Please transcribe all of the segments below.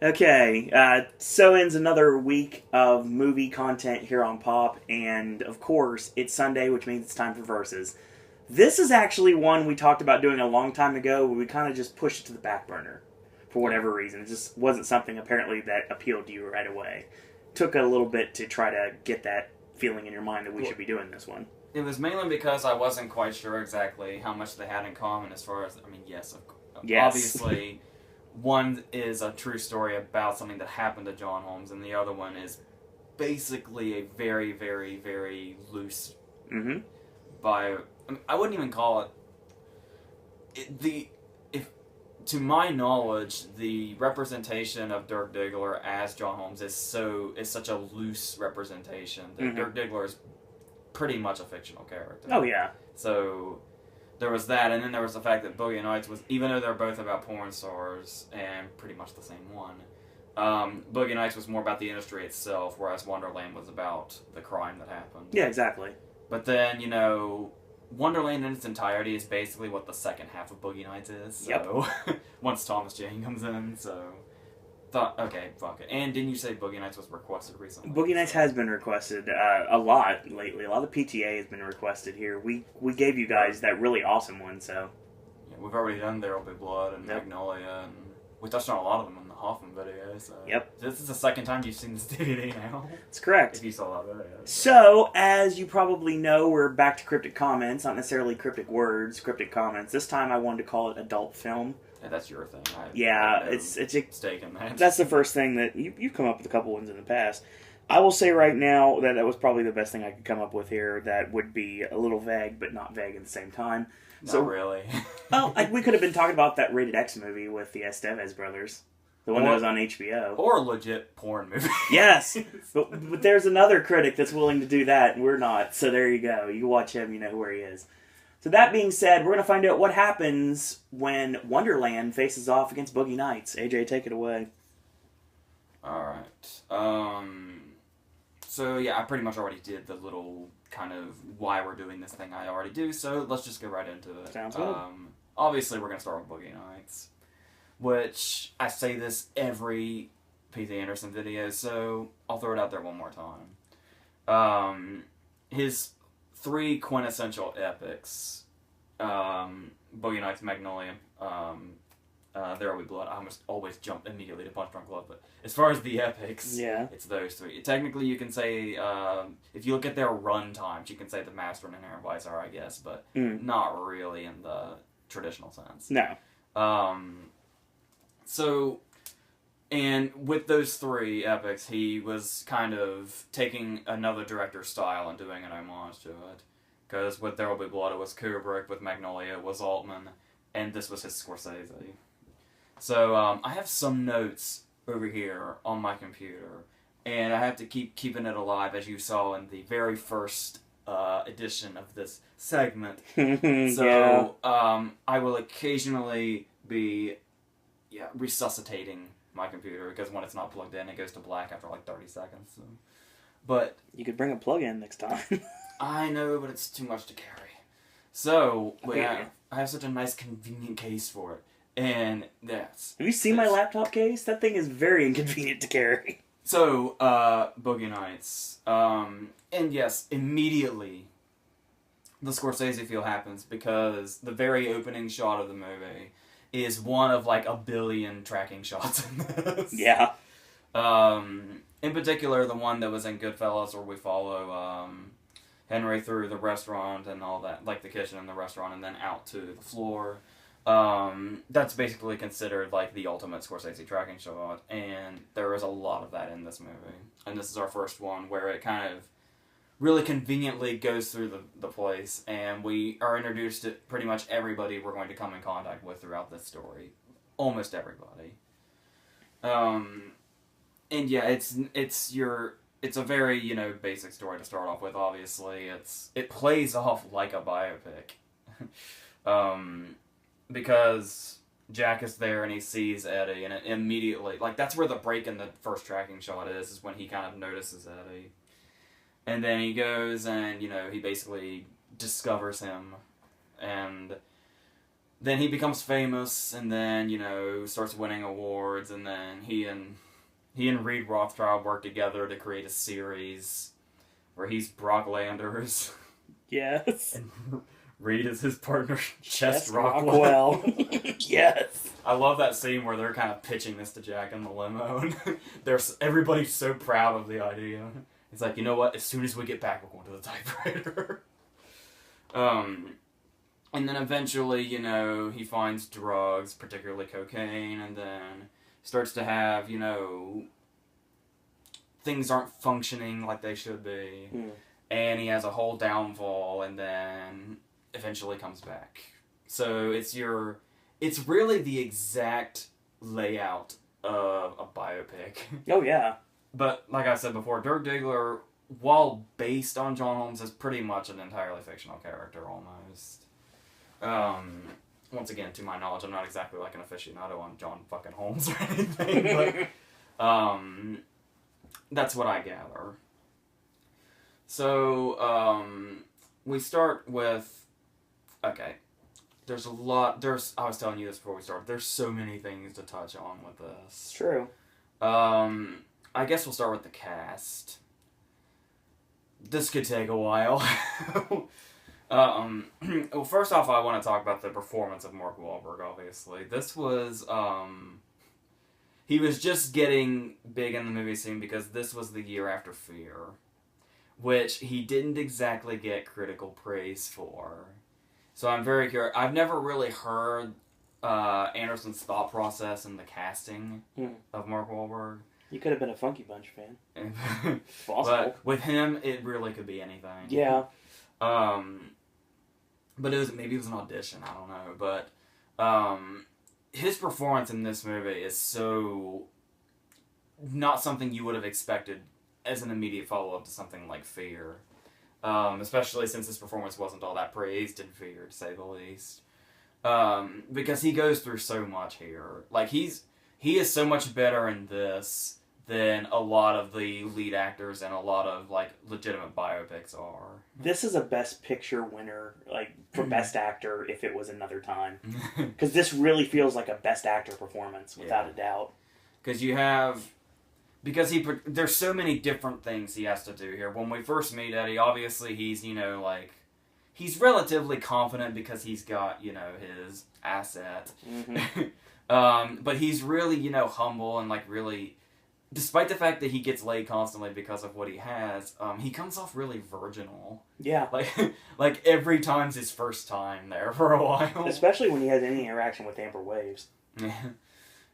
Okay, so ends another week of movie content here on Pop, and of course, it's Sunday, which means it's time for Versus. This is actually one we talked about doing a long time ago, where we kind of just pushed it to the back burner for whatever reason. It just wasn't something apparently that appealed to you right away. Took a little bit to try to get that feeling in your mind that we should be doing this one. It was mainly because I wasn't quite sure exactly how much they had in common as far as, yes. Obviously, one is a true story about something that happened to John Holmes, and the other one is basically a very, very, very loose I wouldn't even call it... To my knowledge, the representation of Dirk Diggler as John Holmes is such a loose representation that Dirk Diggler is pretty much a fictional character. Oh, yeah. So there was that, and then there was the fact that Boogie Nights was, even though they're both about porn stars, and pretty much the same one, Boogie Nights was more about the industry itself, whereas Wonderland was about the crime that happened. Yeah, exactly. But then, Wonderland in its entirety is basically what the second half of Boogie Nights is. So, once Thomas Jane comes in, so... okay, fuck it. And didn't you say Boogie Nights was requested recently? Boogie Nights has been requested a lot lately. A lot of PTA has been requested here. We gave you guys that really awesome one, so... Yeah, we've already done There'll Be Blood and Magnolia, and we touched on a lot of them in the Hoffman video, so... Yep. This is the second time you've seen this DVD now. That's correct. If you saw that video. So, as you probably know, we're back to cryptic comments, not necessarily cryptic words, cryptic comments. This time I wanted to call it adult film. Yeah, that's your thing. It's a stake in that. That's the first thing that you've come up with a couple ones in the past. I will say right now that was probably the best thing I could come up with here. That would be a little vague, but not vague at the same time. Not really. Well, we could have been talking about that Rated X movie with the Estevez brothers. The one that was on HBO. Or a legit porn movie. Yes! But there's another critic that's willing to do that, and we're not. So there you go. You watch him, you know where he is. So that being said, we're going to find out what happens when Wonderland faces off against Boogie Nights. AJ, take it away. Alright. So, yeah, I pretty much already did the little kind of why we're doing this thing I already do, so let's just go right into it. Sounds good. Obviously, we're going to start with Boogie Nights, which I say this every P.T. Anderson video, so I'll throw it out there one more time. His three quintessential epics, Boogie Nights, Magnolia, There'll Be Blood. I almost always jump immediately to Punch Drunk Love, but as far as the epics, it's those three. Technically, you can say, if you look at their run times, you can say the Master and Inherent Vice are, I guess, but not really in the traditional sense. No. And with those three epics, he was kind of taking another director's style and doing an homage to it. Because with There'll Be Blood, it was Kubrick, with Magnolia, it was Altman, and this was his Scorsese. So, I have some notes over here on my computer, and I have to keep keeping it alive, as you saw in the very first edition of this segment. So, I will occasionally be resuscitating my computer, because when it's not plugged in, it goes to black after like 30 seconds. So. But you could bring a plug-in next time. I know, but it's too much to carry. So, I have such a nice, convenient case for it. And that's... Have you seen my laptop case? That thing is very inconvenient to carry. So, Boogie Nights. And yes, immediately, the Scorsese feel happens, because the very opening shot of the movie is one of like a billion tracking shots in this. Yeah. In particular, the one that was in Goodfellas, where we follow Henry through the restaurant and all that, like the kitchen and the restaurant, and then out to the floor. That's basically considered like the ultimate Scorsese tracking shot, and there is a lot of that in this movie. And this is our first one where it kind of really conveniently goes through the place, and we are introduced to pretty much everybody we're going to come in contact with throughout this story. Almost everybody. And yeah, it's a very, basic story to start off with, obviously. It plays off like a biopic. Because Jack is there and he sees Eddie, and it immediately, like, that's where the break in the first tracking shot is when he kind of notices Eddie. And then he goes and, he basically discovers him. And then he becomes famous, and then, starts winning awards, and then he and Reed Rothschild work together to create a series where he's Brock Landers. Yes. And Reed is his partner, Chest Rockwell. Yes. I love that scene where they're kind of pitching this to Jack in the limo, and everybody's so proud of the idea. It's like, you know what? As soon as we get back, we're going to the typewriter. And then eventually, he finds drugs, particularly cocaine, and then starts to have, things aren't functioning like they should be. Mm. And he has a whole downfall, and then eventually comes back. So it's really the exact layout of a biopic. Oh, yeah. But, like I said before, Dirk Diggler, while based on John Holmes, is pretty much an entirely fictional character, almost. Once again, to my knowledge, I'm not exactly like an aficionado on John fucking Holmes or anything, but that's what I gather. So, we start with, okay, I was telling you this before we started, there's so many things to touch on with this. It's true. I guess we'll start with the cast. This could take a while. Well, first off, I want to talk about the performance of Mark Wahlberg, obviously. This was, he was just getting big in the movie scene because this was the year after Fear, which he didn't exactly get critical praise for. So I'm very curious. I've never really heard Anderson's thought process in the casting of Mark Wahlberg. You could have been a Funky Bunch fan. But with him, it really could be anything. Yeah. But maybe it was an audition, I don't know. But his performance in this movie is so not something you would have expected as an immediate follow-up to something like Fear. Especially since his performance wasn't all that praised in Fear, to say the least. Because he goes through so much here. Like, he is so much better in this than a lot of the lead actors and a lot of, like, legitimate biopics are. This is a Best Picture winner, like, for Best Actor if it was another time. Because this really feels like a Best Actor performance, without a doubt. Because there's so many different things he has to do here. When we first meet Eddie, obviously he's, he's relatively confident because he's got, his asset. Mm-hmm. But he's really, humble and, like, really, despite the fact that he gets laid constantly because of what he has, he comes off really virginal. Yeah. Like every time's his first time there for a while. Especially when he has any interaction with Amber Waves.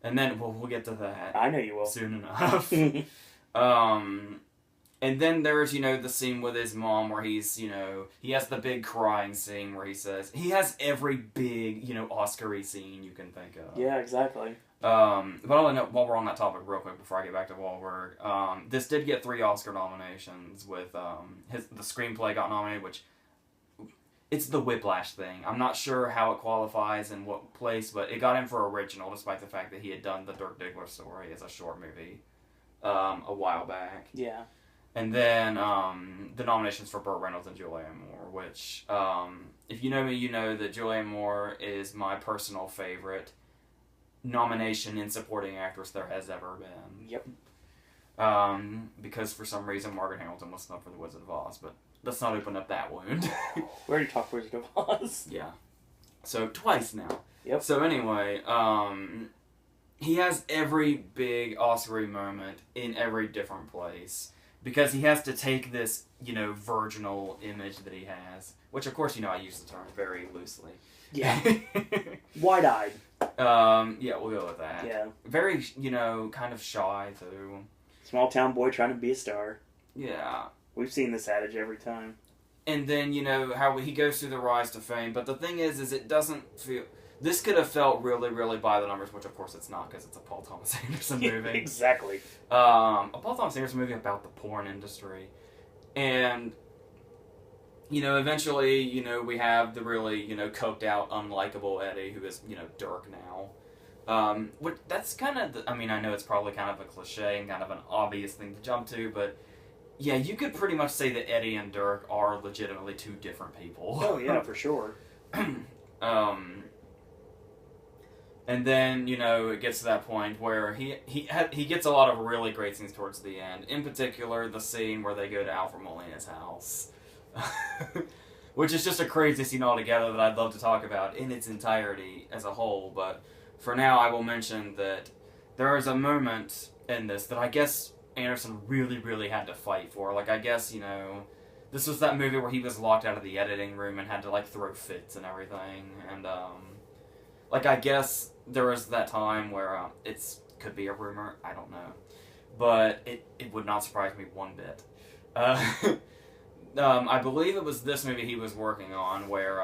And then, we'll get to that. I know you will. Soon enough. And then there's, the scene with his mom where he's, he has the big crying scene where he has every big, Oscar-y scene you can think of. Yeah, exactly. But while we're on that topic real quick before I get back to Wahlberg, this did get 3 Oscar nominations with, the screenplay got nominated, which, it's the Whiplash thing. I'm not sure how it qualifies in what place, but it got him for original, despite the fact that he had done the Dirk Diggler story as a short movie, a while back. Yeah. And then, the nominations for Burt Reynolds and Julianne Moore, which, if you know me, you know that Julianne Moore is my personal favorite nomination in supporting actress there has ever been. Yep. Because for some reason Margaret Hamilton was snubbed for The Wizard of Oz, but let's not open up that wound. We already talked Wizard of Oz. Yeah. So, twice now. Yep. So anyway, he has every big Oscar-y moment in every different place. Because he has to take this, virginal image that he has. Which, of course, I use the term very loosely. Yeah. Wide-eyed. Yeah, we'll go with that. Yeah. Very, kind of shy, too. Small-town boy trying to be a star. Yeah. We've seen this adage every time. And then, how he goes through the rise to fame. But the thing is it doesn't feel... This could have felt really, really by the numbers, which of course it's not, because it's a Paul Thomas Anderson movie. Exactly. A Paul Thomas Anderson movie about the porn industry. And, eventually, we have the really, coked out, unlikable Eddie, who is, Dirk now. That's kind of, I know it's probably kind of a cliche and kind of an obvious thing to jump to, but yeah, you could pretty much say that Eddie and Dirk are legitimately 2 different people. Oh yeah, for sure. And then, it gets to that point where he gets a lot of really great scenes towards the end. In particular, the scene where they go to Alfred Molina's house. Which is just a crazy scene altogether that I'd love to talk about in its entirety as a whole. But for now, I will mention that there is a moment in this that I guess Anderson really, really had to fight for. Like, I guess, this was that movie where he was locked out of the editing room and had to, throw fits and everything. And, I guess there was that time where could be a rumor, I don't know. But it would not surprise me one bit. I believe it was this movie he was working on where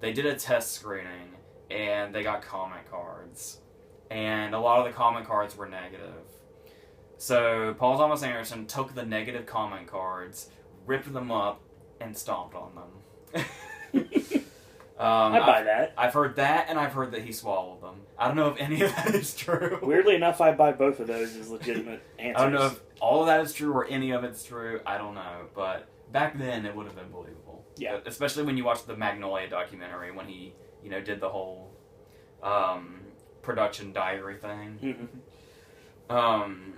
they did a test screening and they got comment cards. And a lot of the comment cards were negative. So Paul Thomas Anderson took the negative comment cards, ripped them up, and stomped on them. I buy that. I've heard that, and I've heard that he swallowed them. I don't know if any of that is true. Weirdly enough, I buy both of those as legitimate answers. I don't know if all of that is true or any of it's true. I don't know. But back then, it would have been believable. Yeah. Especially when you watch the Magnolia documentary when he, did the whole production diary thing. Mm-hmm.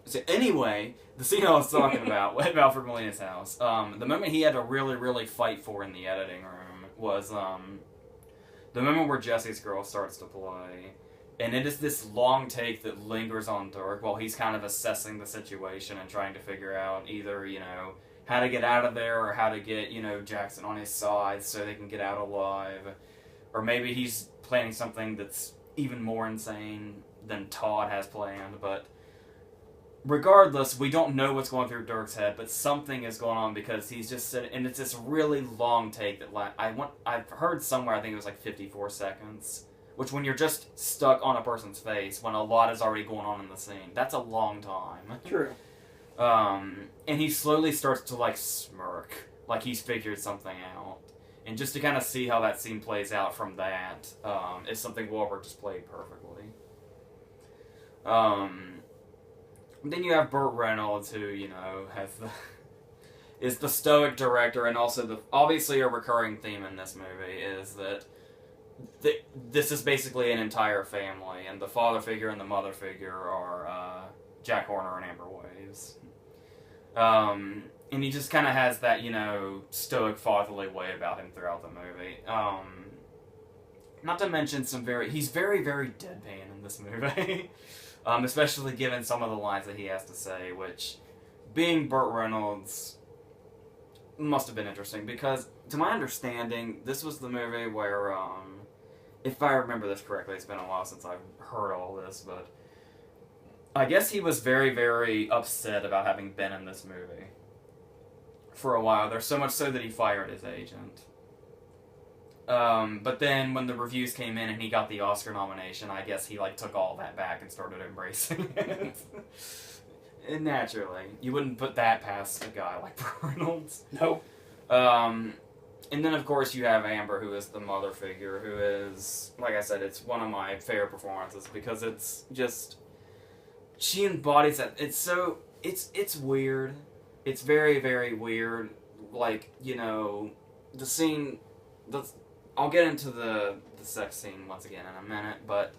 So anyway, the scene I was talking about with Alfred Molina's house, the moment he had to really, really fight for in the editing room was the moment where Jesse's Girl starts to play. And it is this long take that lingers on Dirk while he's kind of assessing the situation and trying to figure out either, how to get out of there or how to get, Jackson on his side so they can get out alive. Or maybe he's planning something that's even more insane than Todd has planned, but regardless, we don't know what's going through Dirk's head, but something is going on because he's just sitting, and it's this really long take that I've heard somewhere, I think it was 54 seconds, which when you're just stuck on a person's face, when a lot is already going on in the scene, that's a long time. True. And he slowly starts to smirk, like he's figured something out. And just to kind of see how that scene plays out from that, is something Wahlberg just played perfectly. Then you have Burt Reynolds, who, is the stoic director, and also obviously a recurring theme in this movie is that this is basically an entire family, and the father figure and the mother figure are Jack Horner and Amber Waves. And he just kind of has that, stoic, fatherly way about him throughout the movie. Not to mention he's very, very deadpan in this movie. Especially given some of the lines that he has to say, which, being Burt Reynolds, must have been interesting, because, to my understanding, this was the movie where, if I remember this correctly, it's been a while since I've heard all this, but I guess he was very, very upset about having been in this movie for a while. There's so much so that he fired his agent. But then when the reviews came in and he got the Oscar nomination, I guess he took all that back and started embracing it. And naturally, you wouldn't put that past a guy like Reynolds. Nope. And then of course you have Amber, who is the mother figure, who is, like I said, it's one of my favorite performances because it's just, she embodies that. It's weird. It's very, very weird. The scene, I'll get into the sex scene once again in a minute, but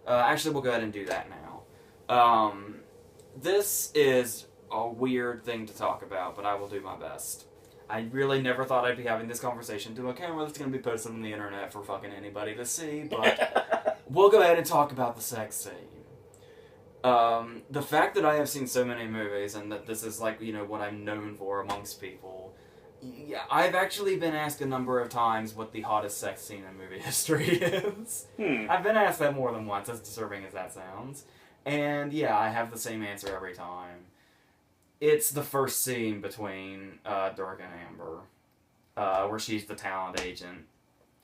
actually we'll go ahead and do that now. This is a weird thing to talk about, but I will do my best. I really never thought I'd be having this conversation to a camera that's going to be posted on the internet for fucking anybody to see, but we'll go ahead and talk about the sex scene. The fact that I have seen so many movies and that this is what I'm known for amongst people. Yeah, I've actually been asked a number of times what the hottest sex scene in movie history is. I've been asked that more than once, as disturbing as that sounds. And yeah, I have the same answer every time. It's the first scene between Dirk and Amber, where she's the talent agent.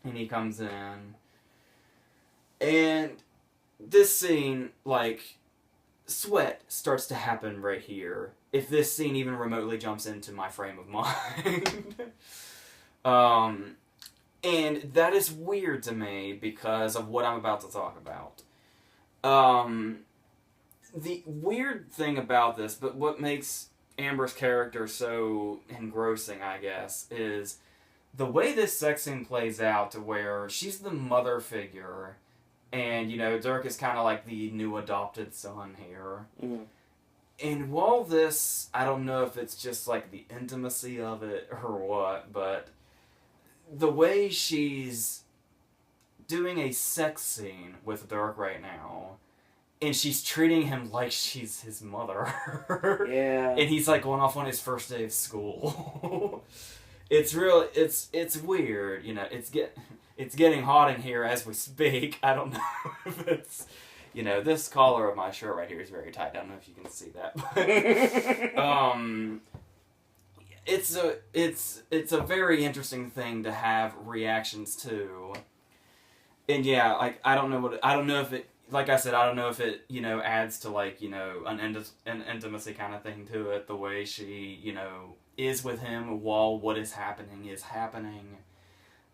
And he comes in. And this scene, sweat starts to happen right here. If this scene even remotely jumps into my frame of mind. And that is weird to me because of what I'm about to talk about. The weird thing about this, but what makes Amber's character so engrossing, I guess, is the way this sex scene plays out to where she's the mother figure And, Dirk is kind of like the new adopted son here. Mm. And while this, I don't know if it's just like the intimacy of it or what, but the way she's doing a sex scene with Dirk right now, and she's treating him like she's his mother. Yeah. And he's like going off on his first day of school. It's weird, it's getting hot in here as we speak. I don't know if it's, this collar of my shirt right here is very tight. I don't know if you can see that, but it's a very interesting thing to have reactions to. And yeah, like I don't know if it, like I said, I don't know if it, adds to like, an intimacy kind of thing to it, the way she, is with him while what is happening.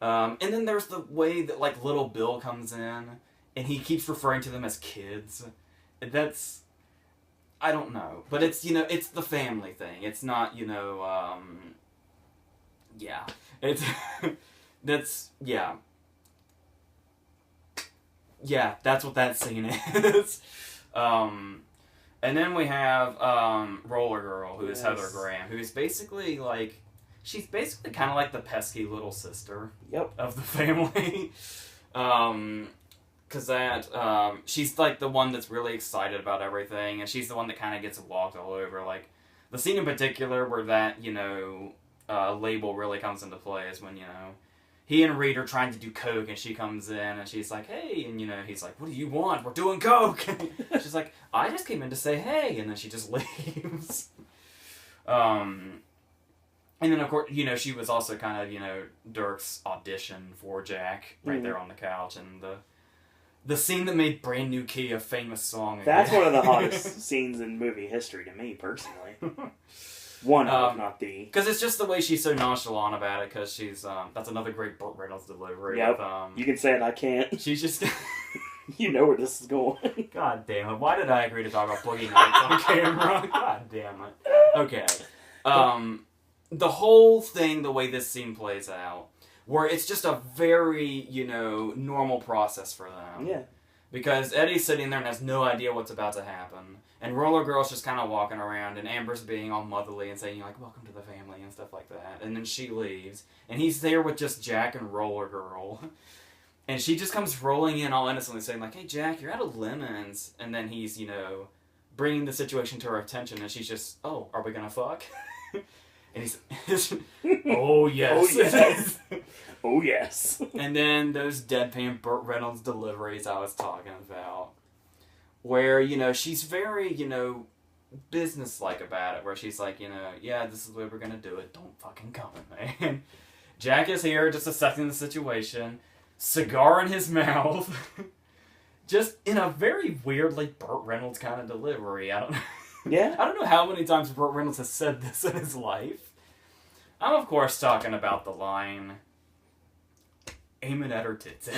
And then there's the way that like little Bill comes in and he keeps referring to them as kids. That's, I don't know, but it's, it's the family thing. It's not, yeah, it's, that's, yeah. Yeah, that's what that scene is. And then we have Roller Girl, who is Heather Graham, who is basically like, she's basically kind of like the pesky little sister of the family. Because she's like the one that's really excited about everything, and she's the one that kind of gets walked all over. Like, the scene in particular where that, label really comes into play is when, he and Reed are trying to do coke, and she comes in, and she's like, hey, and, he's like, what do you want? We're doing coke! She's like, I just came in to say hey, and then she just leaves. And then, of course, she was also kind of, Dirk's audition for Jack right there on the couch, and the scene that made Brand New Key a famous song. That's one of the hottest scenes in movie history to me, personally. One of, not the... Because it's just the way she's so nonchalant about it, because she's, that's another great Burt Reynolds delivery. Yep, with, you can say it, I can't. She's just... You know where this is going. God damn it, why did I agree to talk about Boogie Nights on camera? God damn it. Okay. The whole thing, the way this scene plays out, where it's just a very, normal process for them. Yeah. Because Eddie's sitting there and has no idea what's about to happen. And Roller Girl's just kind of walking around, and Amber's being all motherly and saying, like, welcome to the family and stuff like that. And then she leaves. And he's there with just Jack and Roller Girl. And she just comes rolling in all innocently saying, like, hey, Jack, you're out of lemons. And then he's, bringing the situation to her attention, and she's just, oh, are we gonna fuck? And he's, oh, yes. Oh, yes. Oh, yes. And then those deadpan Burt Reynolds deliveries I was talking about, where, she's very, businesslike about it, where she's like, yeah, this is the way we're gonna do it. Don't fucking come at me. Jack is here just assessing the situation, cigar in his mouth, just in a very weirdly Burt Reynolds kind of delivery. I don't know how many times Burt Reynolds has said this in his life. I'm, of course, talking about the line, aiming at her tits.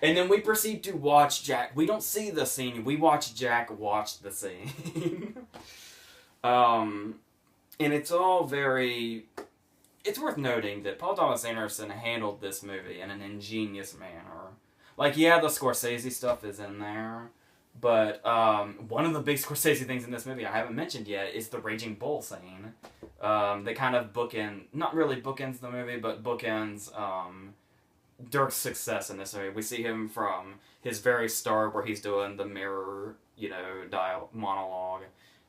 And then we proceed to watch Jack. We don't see the scene. We watch Jack watch the scene. And it's all very... It's worth noting that Paul Thomas Anderson handled this movie in an ingenious manner. Like, yeah, the Scorsese stuff is in there. But one of the big Scorsese things in this movie I haven't mentioned yet is the Raging Bull scene. They kind of not really bookends the movie, but bookends Dirk's success in this movie. We see him from his very start where he's doing the mirror, monologue.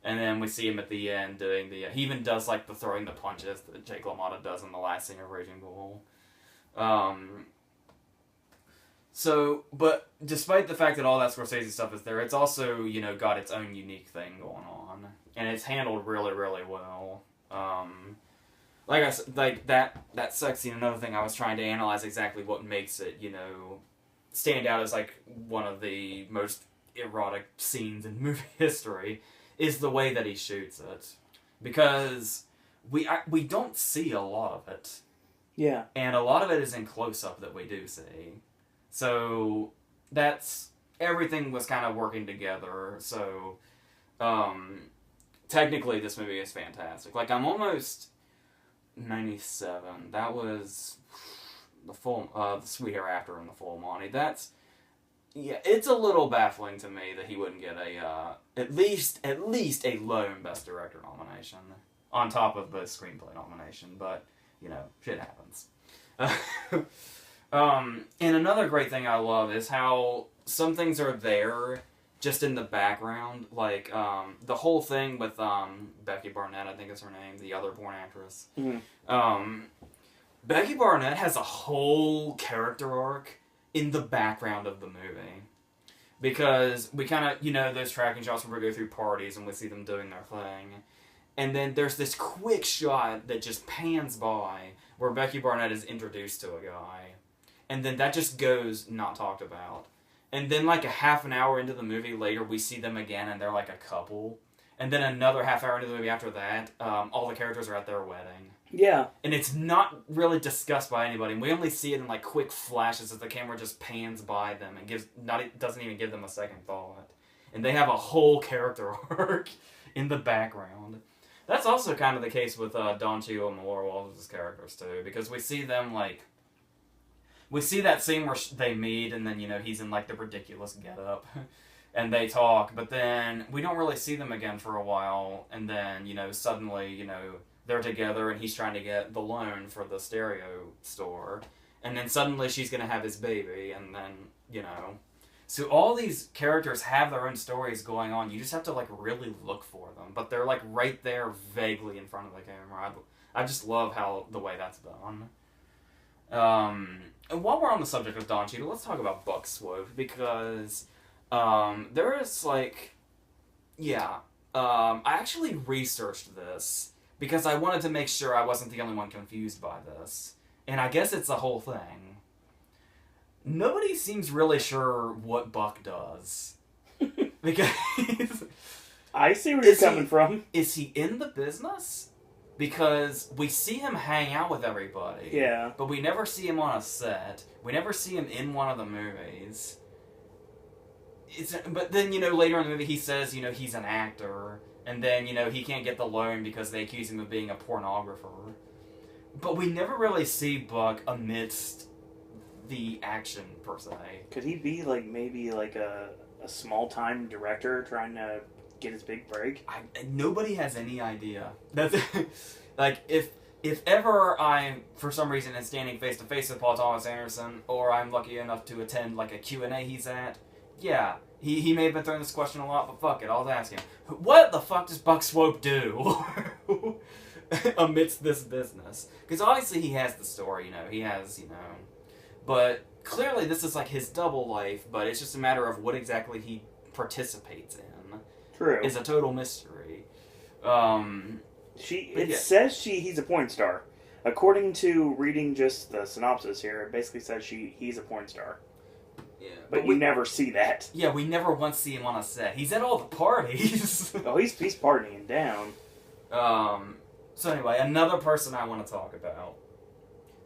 And then we see him at the end doing he even does like the throwing the punches that Jake LaMotta does in the last scene of Raging Bull. But despite the fact that all that Scorsese stuff is there, it's also, got its own unique thing going on. And it's handled really, really well. Like I said, like that sex scene, another thing I was trying to analyze exactly what makes it, stand out as like one of the most erotic scenes in movie history, is the way that he shoots it. Because we don't see a lot of it. Yeah. And a lot of it is in close-up that we do see. So, everything was kind of working together, so, technically this movie is fantastic. Like, I'm almost 97, that was the Sweet Hereafter and the Full Monty. Yeah, it's a little baffling to me that he wouldn't get a at least a lone Best Director nomination on top of the screenplay nomination. But shit happens. And another great thing I love is how some things are there just in the background, like the whole thing with Becky Barnett, I think is her name, the other porn actress. Mm-hmm. Becky Barnett has a whole character arc in the background of the movie. Because we kind of, those tracking shots where we go through parties and we see them doing their thing. And then there's this quick shot that just pans by where Becky Barnett is introduced to a guy. And then that just goes not talked about. And then like a half an hour into the movie later, we see them again and they're like a couple. And then another half hour into the movie after that, all the characters are at their wedding. Yeah. And it's not really discussed by anybody. We only see it in like quick flashes as the camera just pans by them and doesn't even give them a second thought. And they have a whole character arc in the background. That's also kind of the case with Don Cheadle and Laura Walsh's characters too, because we see them we see that scene where they meet, and then he's in like the ridiculous getup, and they talk, but then we don't really see them again for a while, and then suddenly they're together, and he's trying to get the loan for the stereo store, and then suddenly she's gonna have his baby, and then so all these characters have their own stories going on. You just have to like really look for them, but they're like right there, vaguely in front of the camera. I just love how the way that's done. And while we're on the subject of Don Cheadle, let's talk about Buck Swope, because there is like, I actually researched this because I wanted to make sure I wasn't the only one confused by this, and I guess it's the whole thing. Nobody seems really sure what Buck does. Because I see where you're coming from. Is he in the business? Because we see him hang out with everybody. Yeah. But we never see him on a set. We never see him in one of the movies. But then, later in the movie he says, he's an actor. And then, he can't get the loan because they accuse him of being a pornographer. But we never really see Buck amidst the action, per se. Could he be, maybe a small-time director trying to get his big break? Nobody has any idea. That's if ever I, for some reason, am standing face-to-face with Paul Thomas Anderson, or I'm lucky enough to attend, a Q&A he's at, yeah, he may have been throwing this question a lot, but fuck it, I'll ask him. What the fuck does Buck Swope do amidst this business? Because obviously he has the story, he has, but clearly this is his double life, but it's just a matter of what exactly he participates in. True. Is a total mystery. Says he's a porn star. According to reading just the synopsis here, it basically says he's a porn star. Yeah, but we never see that. Yeah, we never once see him on a set. He's at all the parties. Oh, he's partying down. So anyway, another person I want to talk about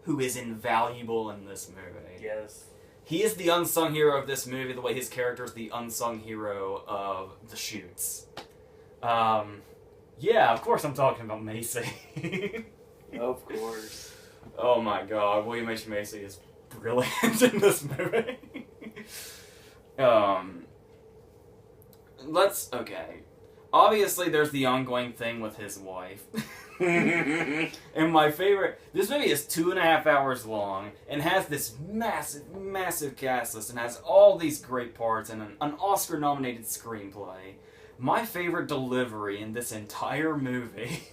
who is invaluable in this movie. Yes. He is the unsung hero of this movie, the way his character is the unsung hero of the shoots. Yeah, of course I'm talking about Macy. Of course. Oh my god, William H. Macy is brilliant in this movie. Okay. Obviously there's the ongoing thing with his wife. And my favorite, this movie is 2.5 hours long and has this massive cast list and has all these great parts and an Oscar-nominated screenplay. My favorite delivery in this entire movie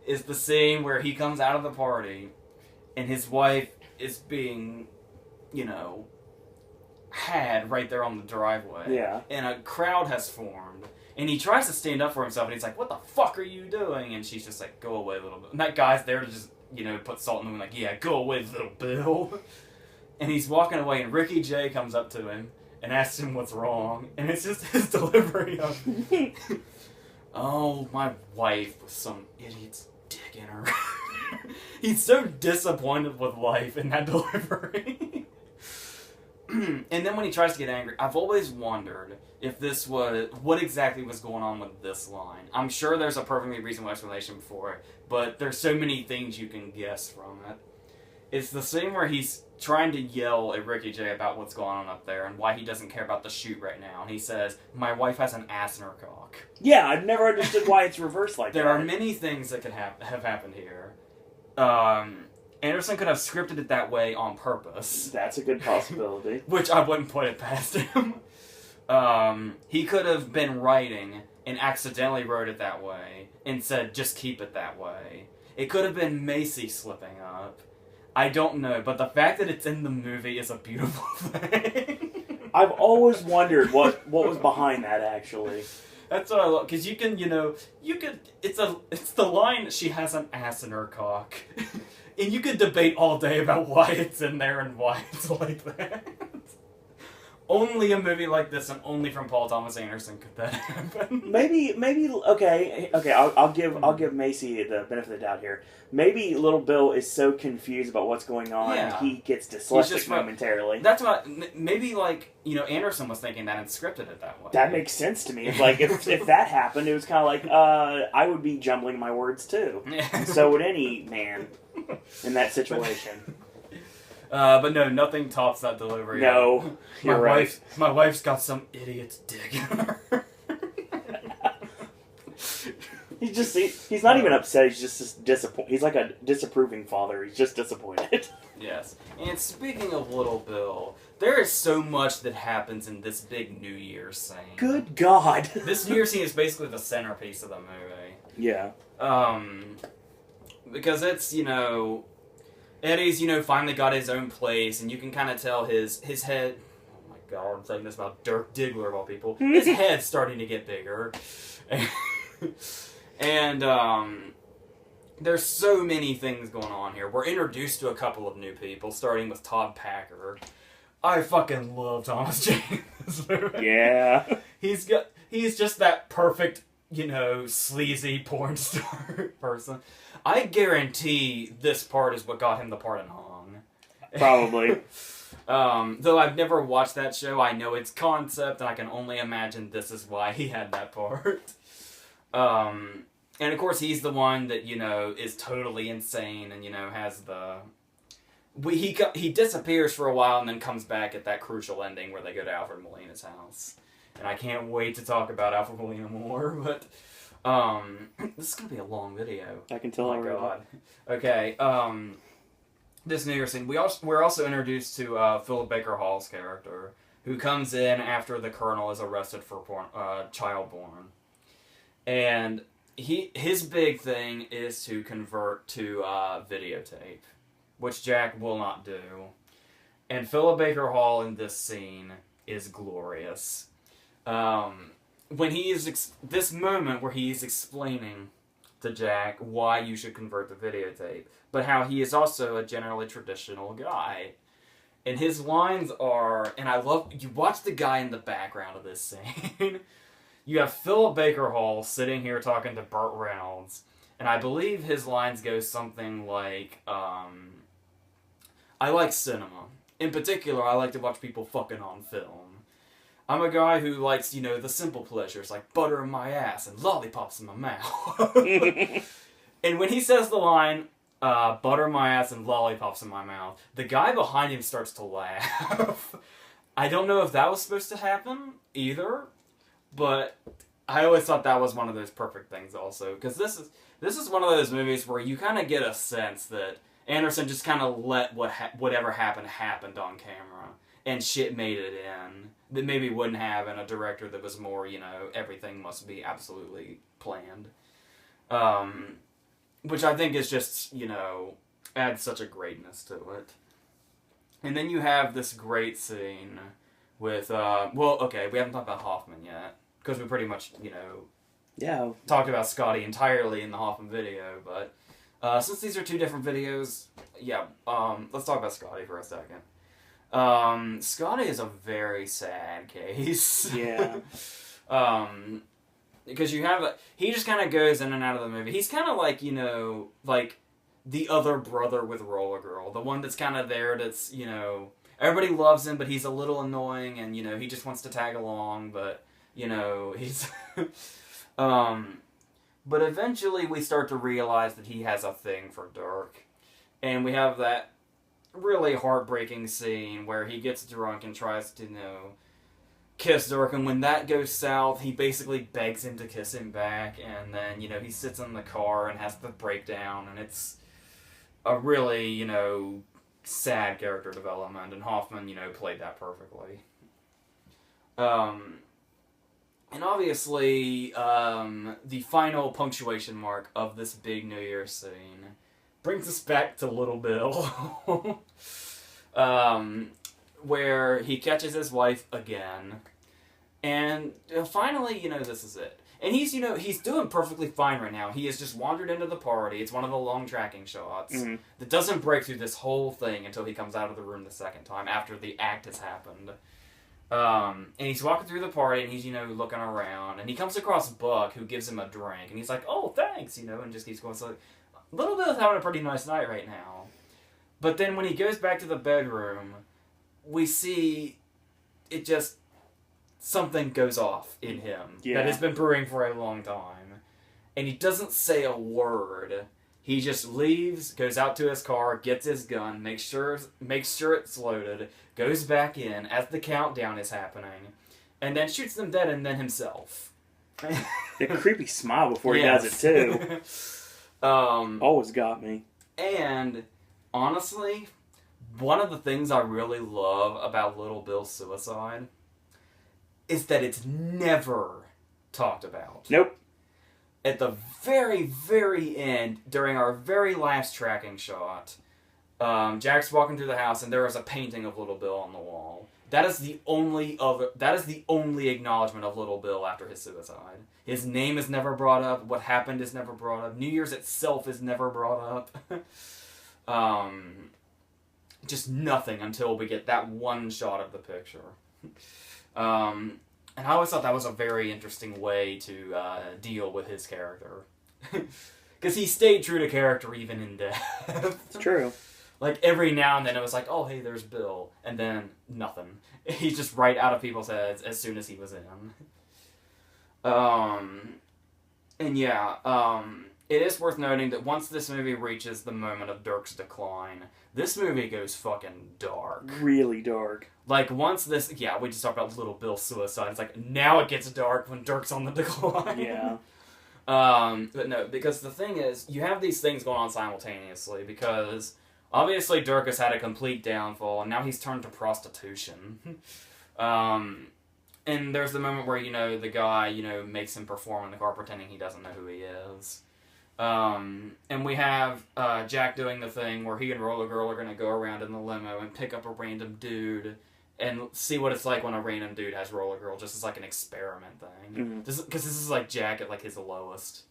is the scene where he comes out of the party and his wife is being, had right there on the driveway. Yeah. And a crowd has formed. And he tries to stand up for himself, and he's like, what the fuck are you doing? And she's just like, go away, little Bill. And that guy's there to just, put salt in the wound, like, yeah, go away, little Bill. And he's walking away, and Ricky Jay comes up to him and asks him what's wrong. And it's just his delivery of, oh, my wife was some idiot's dick in her. He's so disappointed with life in that delivery. And then when he tries to get angry, I've always wondered if this was, what exactly was going on with this line. I'm sure there's a perfectly reasonable explanation for it, but there's so many things you can guess from it. It's the scene where he's trying to yell at Ricky Jay about what's going on up there and why he doesn't care about the shoot right now. And he says, "My wife has an ass in her cock." Yeah, I've never understood why it's reversed like that. There are many things that could have happened here. Anderson could have scripted it that way on purpose. That's a good possibility. Which I wouldn't put it past him. He could have been writing and accidentally wrote it that way and said, "Just keep it that way." It could have been Macy slipping up. I don't know, but the fact that it's in the movie is a beautiful thing. I've always wondered what was behind that, actually. That's what I love, because you can, it's the line, "She has an ass in her cock." And you could debate all day about why it's in there and why it's like that. Only a movie like this, and only from Paul Thomas Anderson, could that happen. Maybe. Okay. I'll give Macy the benefit of the doubt here. Maybe Little Bill is so confused about what's going on, he gets dyslexic momentarily. That's what. Maybe Anderson was thinking that and scripted it that way. That makes sense to me. It's like if that happened, it was kind of like I would be jumbling my words too. So would any man in that situation. But no, nothing tops that delivery. No, you're right. My wife's got some idiot's dick in her. He's not even upset. He's just disappointed. He's like a disapproving father. He's just disappointed. Yes. And speaking of Little Bill, there is so much that happens in this big New Year's scene. Good God. This New Year's scene is basically the centerpiece of the movie. Yeah. Because it's, Eddie's, finally got his own place, and you can kind of tell his head... Oh my God, I'm saying this about Dirk Diggler of all people. His head's starting to get bigger. And, there's so many things going on here. We're introduced to a couple of new people, starting with Todd Packer. I fucking love Thomas Jane in this movie. Yeah. He's just that perfect, sleazy porn star person. I guarantee this part is what got him the part in Hong. Probably. Though I've never watched that show, I know its concept, and I can only imagine this is why he had that part. And of course he's the one that, is totally insane and, has the... He disappears for a while and then comes back at that crucial ending where they go to Alfred Molina's house. And I can't wait to talk about Alfred Molina more, but... this is gonna be a long video. I can tell. Oh my God. Okay. This New Year's scene. We're also introduced to Philip Baker Hall's character, who comes in after the Colonel is arrested for child porn, and his big thing is to convert to videotape, which Jack will not do. And Philip Baker Hall in this scene is glorious. When he is this moment where he is explaining to Jack why you should convert the videotape, but how he is also a generally traditional guy. And his lines are, and I love, you watch the guy in the background of this scene. You have Philip Baker Hall sitting here talking to Burt Reynolds, and I believe his lines go something like, I like cinema. In particular, I like to watch people fucking on film. I'm a guy who likes, the simple pleasures, like butter in my ass and lollipops in my mouth. And when he says the line, butter in my ass and lollipops in my mouth, the guy behind him starts to laugh. I don't know if that was supposed to happen, either, but I always thought that was one of those perfect things also, because this is one of those movies where you kind of get a sense that Anderson just kind of let whatever happened on camera, and shit made it in. That maybe wouldn't have in a director that was more, everything must be absolutely planned. Which I think is just, adds such a greatness to it. And then you have this great scene with, we haven't talked about Hoffman yet, because we pretty much, talked about Scotty entirely in the Hoffman video, but since these are two different videos, let's talk about Scotty for a second. Scotty is a very sad case. Yeah. Because he just kind of goes in and out of the movie. He's kind of like, like the other brother with Roller Girl. The one that's kind of there that's, everybody loves him, but he's a little annoying and, he just wants to tag along, but, he's... But eventually we start to realize that he has a thing for Dirk. And we have that really heartbreaking scene where he gets drunk and tries to, kiss Dirk, and when that goes south, he basically begs him to kiss him back, and then, he sits in the car and has the breakdown, and it's a really, sad character development, and Hoffman, played that perfectly. And obviously, the final punctuation mark of this big New Year's scene brings us back to Little Bill. Where he catches his wife again. And finally, this is it. And he's, he's doing perfectly fine right now. He has just wandered into the party. It's one of the long tracking shots that doesn't break through this whole thing until he comes out of the room the second time, after the act has happened. And he's walking through the party, and he's, looking around. And he comes across Buck, who gives him a drink. And he's like, oh, thanks, and just keeps going. So, Little Bill's having a pretty nice night right now. But then when he goes back to the bedroom, we see it just... something goes off in him that has been brewing for a long time. And he doesn't say a word. He just leaves, goes out to his car, gets his gun, makes sure it's loaded, goes back in as the countdown is happening, and then shoots them dead and then himself. The creepy smile before he does it, too. Always got me. And, honestly, one of the things I really love about Little Bill's suicide is that it's never talked about. Nope. At the very, very end, during our very last tracking shot, Jack's walking through the house and there is a painting of Little Bill on the wall. That is the only acknowledgement of Little Bill after his suicide. His name is never brought up. What happened is never brought up. New Year's itself is never brought up. Just nothing until we get that one shot of the picture. And I always thought that was a very interesting way to deal with his character. Because he stayed true to character even in death. It's true. Like, every now and then it was like, oh, hey, there's Bill. And then, nothing. He's just right out of people's heads as soon as he was in. It is worth noting that once this movie reaches the moment of Dirk's decline, this movie goes fucking dark. Really dark. Like, once this... Yeah, we just talked about Little Bill's suicide. It's like, now it gets dark when Dirk's on the decline. Yeah. But no, because the thing is, you have these things going on simultaneously, because obviously Dirk has had a complete downfall, and now he's turned to prostitution. And there's the moment where, the guy, makes him perform in the car pretending he doesn't know who he is. And we have Jack doing the thing where he and Roller Girl are going to go around in the limo and pick up a random dude and see what it's like when a random dude has Roller Girl, just as like an experiment thing. Because this is like Jack at like his lowest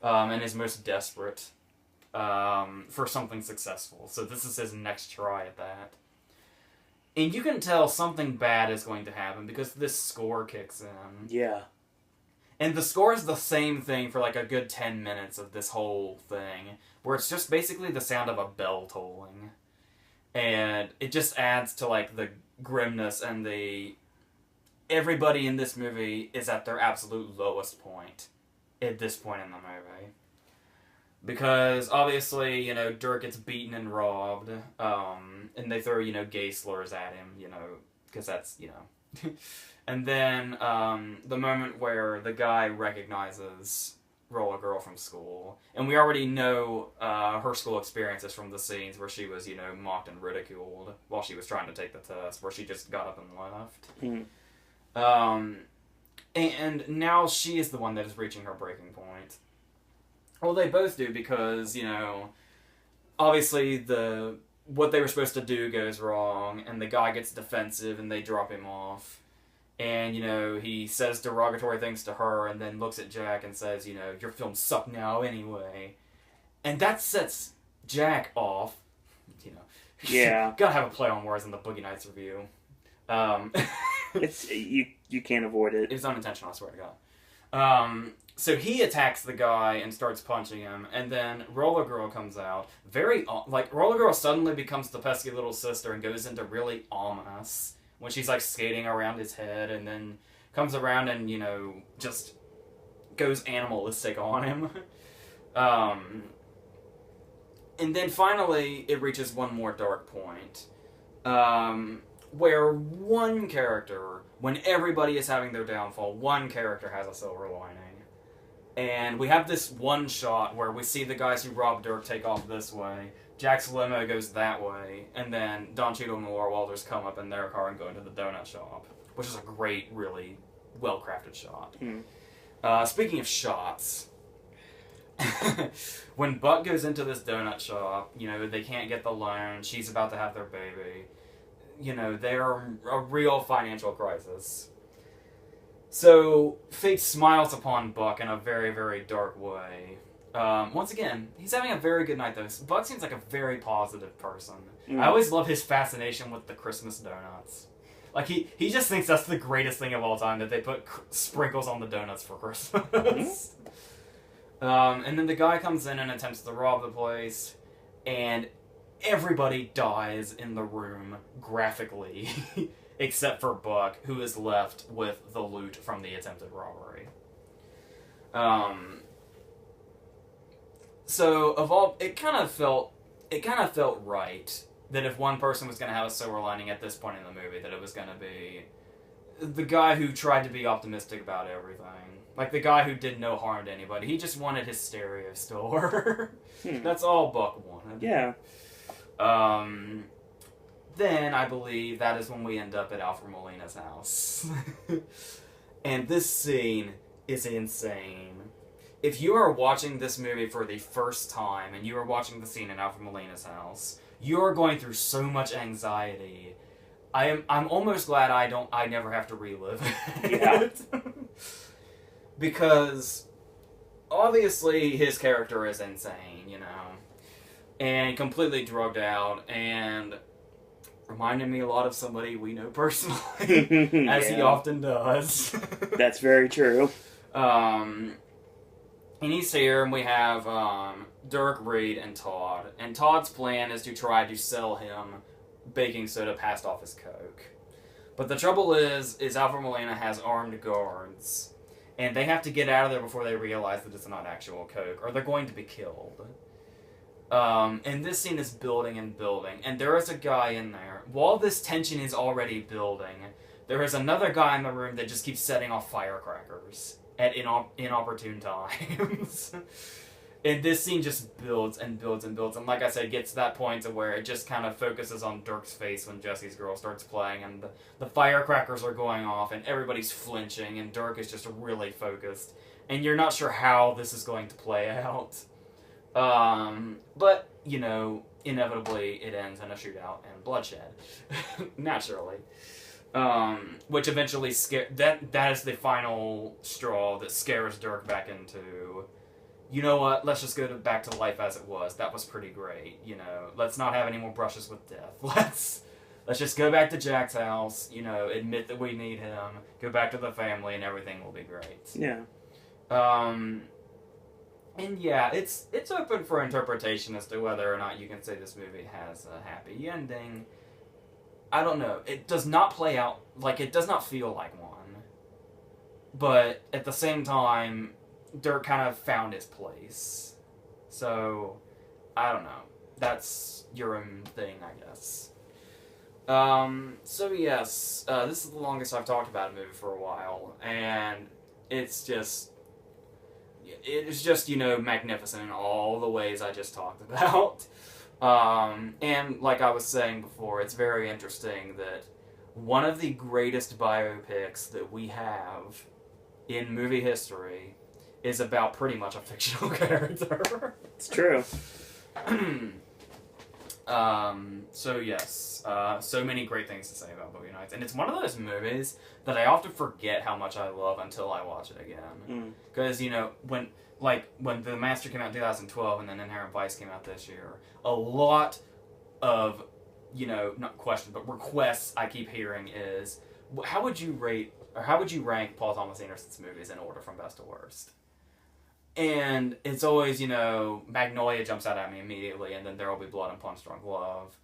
and his most desperate for something successful. So this is his next try at that. And you can tell something bad is going to happen because this score kicks in. Yeah. And the score is the same thing for like a good 10 minutes of this whole thing, where it's just basically the sound of a bell tolling. And it just adds to like the grimness and the... Everybody in this movie is at their absolute lowest point at this point in the movie. Because obviously, Dirk gets beaten and robbed, and they throw, gay slurs at him, because that's, And then, the moment where the guy recognizes Roller Girl from school, and we already know her school experiences from the scenes where she was, mocked and ridiculed while she was trying to take the test, where she just got up and left. And now she is the one that is reaching her breaking point. Well, they both do because, obviously what they were supposed to do goes wrong, and the guy gets defensive, and they drop him off. And, he says derogatory things to her, and then looks at Jack and says, your films suck now anyway. And that sets Jack off, Yeah. Gotta have a play on words in the Boogie Nights review. It's, you can't avoid it. It's unintentional, I swear to God. So he attacks the guy and starts punching him, and then Roller Girl comes out. Roller Girl suddenly becomes the pesky little sister and goes into really ominous when she's, like, skating around his head, and then comes around and, just goes animalistic on him. And then finally, it reaches one more dark point, where one character, when everybody is having their downfall, one character has a silver lining. And we have this one shot where we see the guys who robbed Dirk take off this way, Jack's limo goes that way, and then Don Cheadle and Laura Walters come up in their car and go into the donut shop, which is a great, really well-crafted shot. Speaking of shots, when Buck goes into this donut shop, you know, they can't get the loan, she's about to have their baby, you know, they're a real financial crisis. So, fate smiles upon Buck in a very, very dark way. Once again, he's having a very good night, though. Buck seems like a very positive person. I always love his fascination with the Christmas donuts. Like, he just thinks that's the greatest thing of all time, that they put sprinkles on the donuts for Christmas. And then the guy comes in and attempts to rob the place, and everybody dies in the room, graphically, except for Buck, who is left with the loot from the attempted robbery. So, of all, it kind of felt right that if one person was going to have a silver lining at this point in the movie, that it was going to be the guy who tried to be optimistic about everything. Like, the guy who did no harm to anybody. He just wanted his stereo store. That's all Buck wanted. Yeah. Then, I believe, that is when we end up at Alfred Molina's house. And this scene is insane. If you are watching this movie for the first time, and you are watching the scene in Alfred Molina's house, you are going through so much anxiety. I'm almost glad I never have to relive it. Yeah. Because, obviously, his character is insane, you know, and completely drugged out, and reminded me a lot of somebody we know personally, as he often does. That's very true. And he's here, and we have Dirk, Reed, and Todd. And Todd's plan is to try to sell him baking soda passed off as Coke. But the trouble is Alfred Molina has armed guards, and they have to get out of there before they realize that it's not actual Coke, or they're going to be killed. And this scene is building and building, and there is a guy in there. While this tension is already building, there is another guy in the room that just keeps setting off firecrackers at inopportune times. And this scene just builds and builds and builds, and like I said, it gets to that point to where it just kind of focuses on Dirk's face when Jesse's Girl starts playing, and the firecrackers are going off, and everybody's flinching, and Dirk is just really focused, and you're not sure how this is going to play out. But, you know, inevitably it ends in a shootout and bloodshed. Naturally. Which eventually that is the final straw that scares Dirk back into, you know what, let's just go back to life as it was. That was pretty great, you know. Let's not have any more brushes with death. Let's just go back to Jack's house, you know, admit that we need him, go back to the family, and everything will be great. Yeah. And yeah, it's open for interpretation as to whether or not you can say this movie has a happy ending. I don't know. It does not play out, like, it does not feel like one. But at the same time, Dirk kind of found his place. So, I don't know. That's your own thing, I guess. So yes, this is the longest I've talked about a movie for a while, and it's just, you know, magnificent in all the ways I just talked about. And like I was saying before, it's very interesting that one of the greatest biopics that we have in movie history is about pretty much a fictional character. It's true. So yes, so many great things to say about Boogie Nights, and it's one of those movies that I often forget how much I love until I watch it again. Because, you know, when The Master came out in 2012 and then Inherent Vice came out this year, a lot of, you know, not questions, but requests I keep hearing is, how would you rank Paul Thomas Anderson's movies in order from best to worst? And it's always, you know, Magnolia jumps out at me immediately, and then There Will Be Blood and Punch Drunk Love.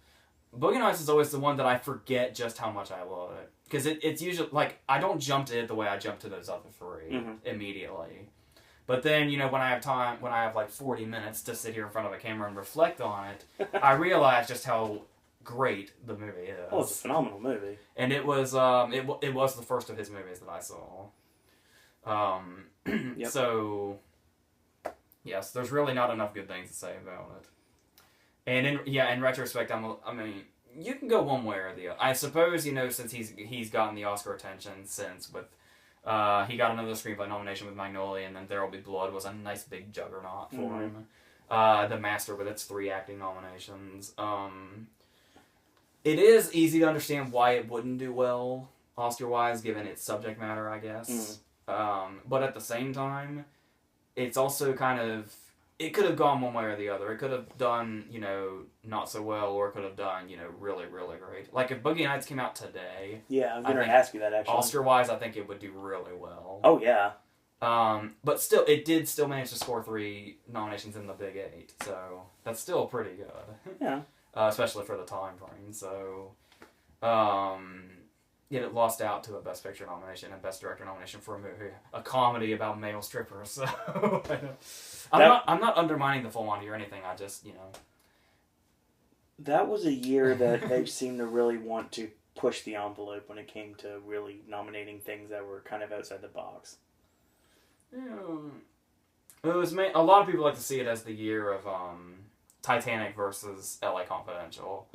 Boogie Nights is always the one that I forget just how much I love it. Because it's usually, like, I don't jump to it the way I jump to those other three immediately. But then, when I have time, when I have like 40 minutes to sit here in front of a camera and reflect on it, I realize just how great the movie is. Oh, it's a phenomenal movie. And it was it was the first of his movies that I saw. Yep. So, yes, there's really not enough good things to say about it. And in retrospect, I mean, you can go one way or the other. I suppose, since he's gotten the Oscar attention since with he got another screenplay nomination with Magnolia, and then There'll Be Blood was a nice big juggernaut for him. The Master with its 3 acting nominations. It is easy to understand why it wouldn't do well Oscar-wise, given its subject matter, I guess. But at the same time, it's also kind of... It could have gone one way or the other. It could have done, not so well, or it could have done, really, really great. Like, if Boogie Nights came out today... Yeah, I was going to ask you that, actually. Oscar-wise, I think it would do really well. Oh, yeah. But still, it did still manage to score 3 nominations in the Big 8, so that's still pretty good. Yeah. Especially for the time frame, so... it lost out to a Best Picture nomination and Best Director nomination for a movie, a comedy about male strippers. So I'm not undermining the film or anything. I just That was a year that they seemed to really want to push the envelope when it came to really nominating things that were kind of outside the box. It was a lot of people like to see it as the year of Titanic versus L.A. Confidential,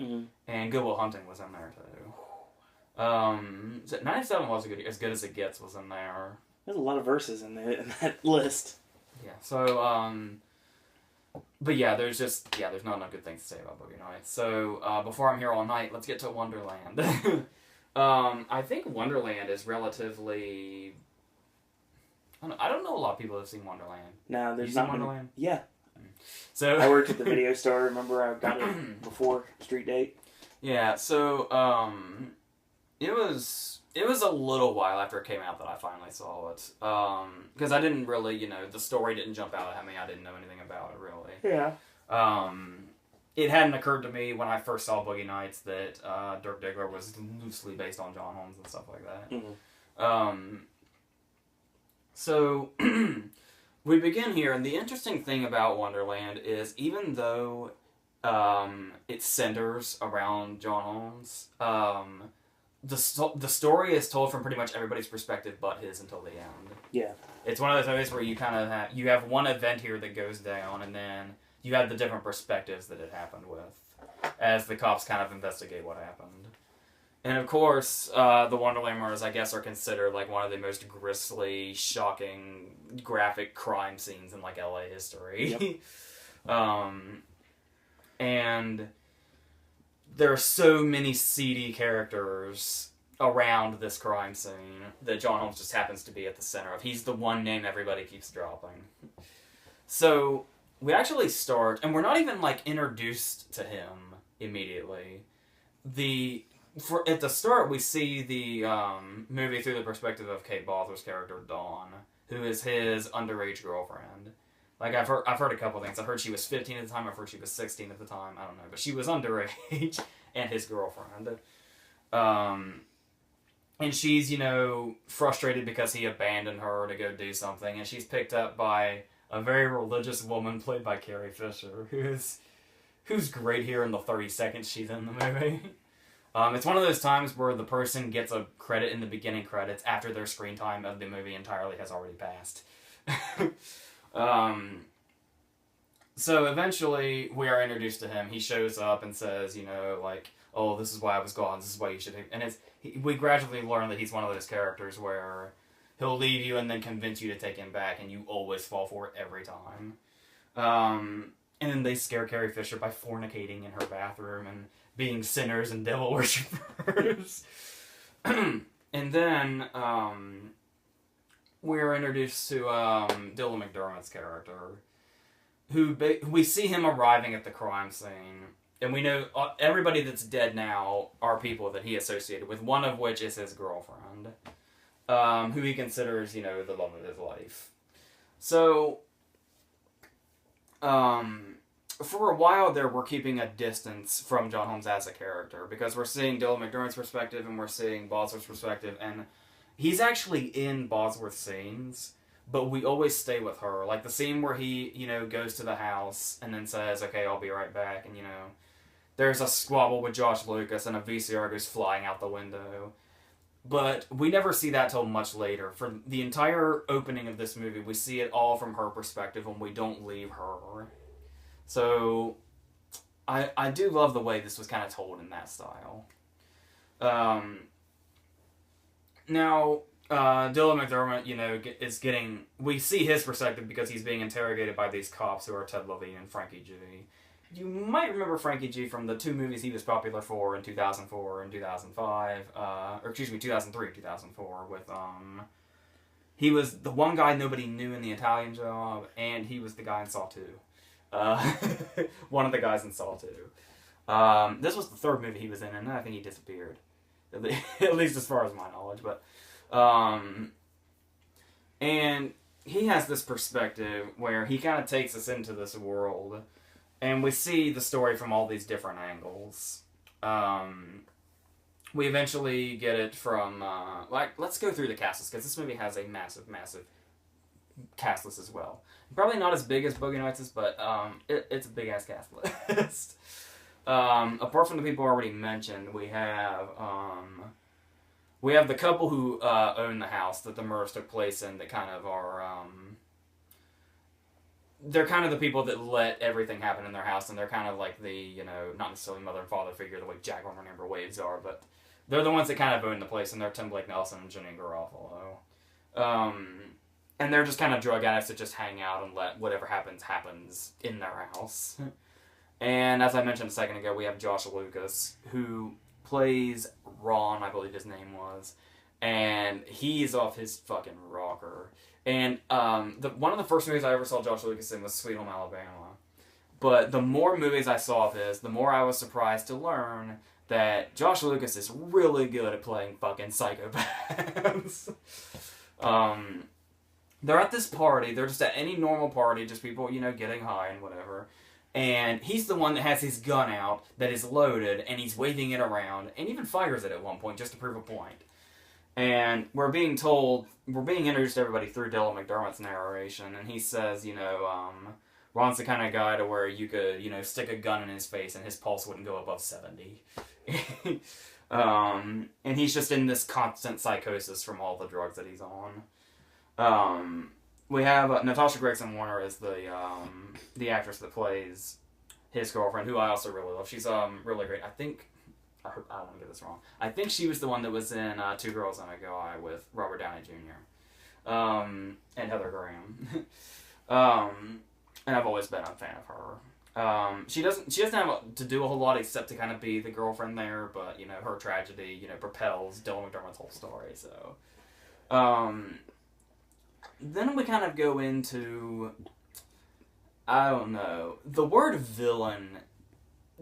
and Good Will Hunting was in there too. 97 was as good as it gets was in there. There's a lot of verses in that list. Yeah. So but yeah, there's not enough good things to say about Boogie Nights. So before I'm here all night, let's get to Wonderland. I think Wonderland is relatively. I don't know a lot of people that have seen Wonderland. No, there's not Wonderland. Yeah. So I worked at the video store. Remember, I got it before Street Date. Yeah. So it was a little while after it came out that I finally saw it. Because I didn't really, the story didn't jump out at me. I didn't know anything about it really. Yeah. It hadn't occurred to me when I first saw Boogie Nights that Dirk Diggler was loosely based on John Holmes and stuff like that. So we begin here, and the interesting thing about Wonderland is even though it centers around John Holmes, the story is told from pretty much everybody's perspective but his until the end. Yeah. It's one of those movies where you kind of you have one event here that goes down, and then you have the different perspectives that it happened with as the cops kind of investigate what happened. And of course, the Wonderland murders, I guess, are considered like one of the most grisly, shocking, graphic crime scenes in like LA history. Yep. And there are so many seedy characters around this crime scene that John Holmes just happens to be at the center of. He's the one name everybody keeps dropping. So we actually start, and we're not even like introduced to him immediately. At the start, we see the movie through the perspective of Kate Bosworth's character, Dawn, who is his underage girlfriend. Like, I've heard a couple things. I've heard she was 15 at the time. I've heard she was 16 at the time. I don't know. But she was underage and his girlfriend. And she's, frustrated because he abandoned her to go do something. And she's picked up by a very religious woman played by Carrie Fisher, who's great here in the 30 seconds she's in the movie. It's one of those times where the person gets a credit in the beginning credits after their screen time of the movie entirely has already passed. So eventually we are introduced to him. He shows up and says, oh, this is why I was gone, this is why you should... And we gradually learn that he's one of those characters where he'll leave you and then convince you to take him back, and you always fall for it every time. And then they scare Carrie Fisher by fornicating in her bathroom and being sinners and devil worshippers. And then we're introduced to Dylan McDermott's character, who we see him arriving at the crime scene, and we know everybody that's dead now are people that he associated with, one of which is his girlfriend, who he considers, the love of his life. So, for a while there, we're keeping a distance from John Holmes as a character, because we're seeing Dylan McDermott's perspective, and we're seeing Bosworth's perspective, and he's actually in Bosworth's scenes, but we always stay with her. Like the scene where he, goes to the house and then says, "Okay, I'll be right back," and there's a squabble with Josh Lucas and a VCR goes flying out the window. But we never see that till much later. For the entire opening of this movie, we see it all from her perspective and we don't leave her. So, I do love the way this was kind of told in that style. Now, Dylan McDermott, is getting... We see his perspective because he's being interrogated by these cops who are Ted Levine and Frankie G. You might remember Frankie G from the two movies he was popular for in 2004 and 2005. 2003, 2004 with, he was the one guy nobody knew in The Italian Job, and he was the guy in Saw 2. One of the guys in Saw 2. This was the third movie he was in, and then I think he disappeared. At least as far as my knowledge, but, and he has this perspective where he kind of takes us into this world. And we see the story from all these different angles. We eventually get it from, let's go through the cast list, because this movie has a massive, massive cast list as well. Probably not as big as Boogie Nights, but it's a big-ass cast list. Apart from the people already mentioned, we have the couple who own the house that the murders took place in that kind of are... they're kind of the people that let everything happen in their house, and they're kind of like the, not necessarily mother and father figure the way Jack and Amber Waves are, but they're the ones that kind of own the place, and they're Tim Blake Nelson and Janine Garofalo. And they're just kind of drug addicts that just hang out and let whatever happens in their house. And as I mentioned a second ago, we have Josh Lucas, who plays Ron, I believe his name was, and he's off his fucking rocker. And one of the first movies I ever saw Josh Lucas in was Sweet Home Alabama. But the more movies I saw of his, the more I was surprised to learn that Josh Lucas is really good at playing fucking psychopaths. They're at this party, they're just at any normal party, just people, getting high and whatever. And he's the one that has his gun out, that is loaded, and he's waving it around, and even fires it at one point just to prove a point. And we're being introduced to everybody through Dylan McDermott's narration, and he says, Ron's the kind of guy to where you could, stick a gun in his face and his pulse wouldn't go above 70. And he's just in this constant psychosis from all the drugs that he's on. We have Natasha Gregson Warner as the actress that plays his girlfriend, who I also really love. She's really great. I don't want to get this wrong. I think she was the one that was in Two Girls and a Guy with Robert Downey Jr. And Heather Graham. And I've always been a fan of her. She doesn't have to do a whole lot except to kind of be the girlfriend there, but her tragedy propels Dylan McDermott's whole story. So, then we kind of go into, I don't know, the word villain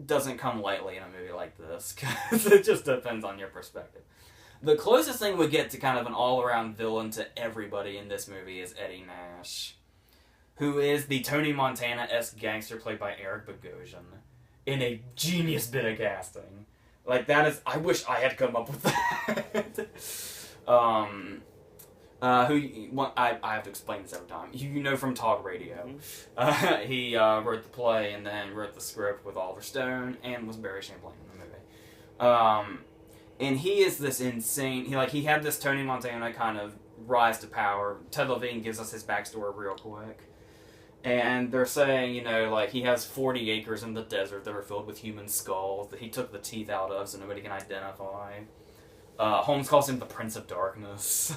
doesn't come lightly in a movie like this, because it just depends on your perspective. The closest thing we get to kind of an all-around villain to everybody in this movie is Eddie Nash, who is the Tony Montana-esque gangster played by Eric Bogosian in a genius bit of casting. Like, that is... I wish I had come up with that. I have to explain this every time. From Talk Radio. Mm-hmm. He wrote the play and then wrote the script with Oliver Stone and was Barry Champlain in the movie. And he is this insane... He had this Tony Montana kind of rise to power. Ted Levine gives us his backstory real quick. And they're saying, he has 40 acres in the desert that are filled with human skulls that he took the teeth out of so nobody can identify. Holmes calls him the Prince of Darkness.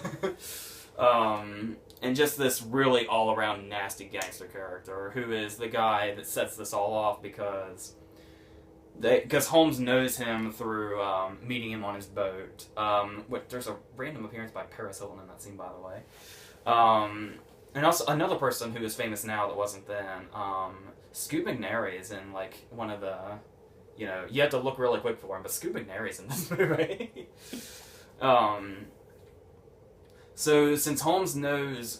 And just this really all-around nasty gangster character who is the guy that sets this all off because Holmes knows him through meeting him on his boat. There's a random appearance by Paris Hilton in that scene, by the way. And also another person who is famous now that wasn't then, Scoot McNairy is in one of the... you have to look really quick for him, but Scoot McNairy's in this movie. So, since Holmes knows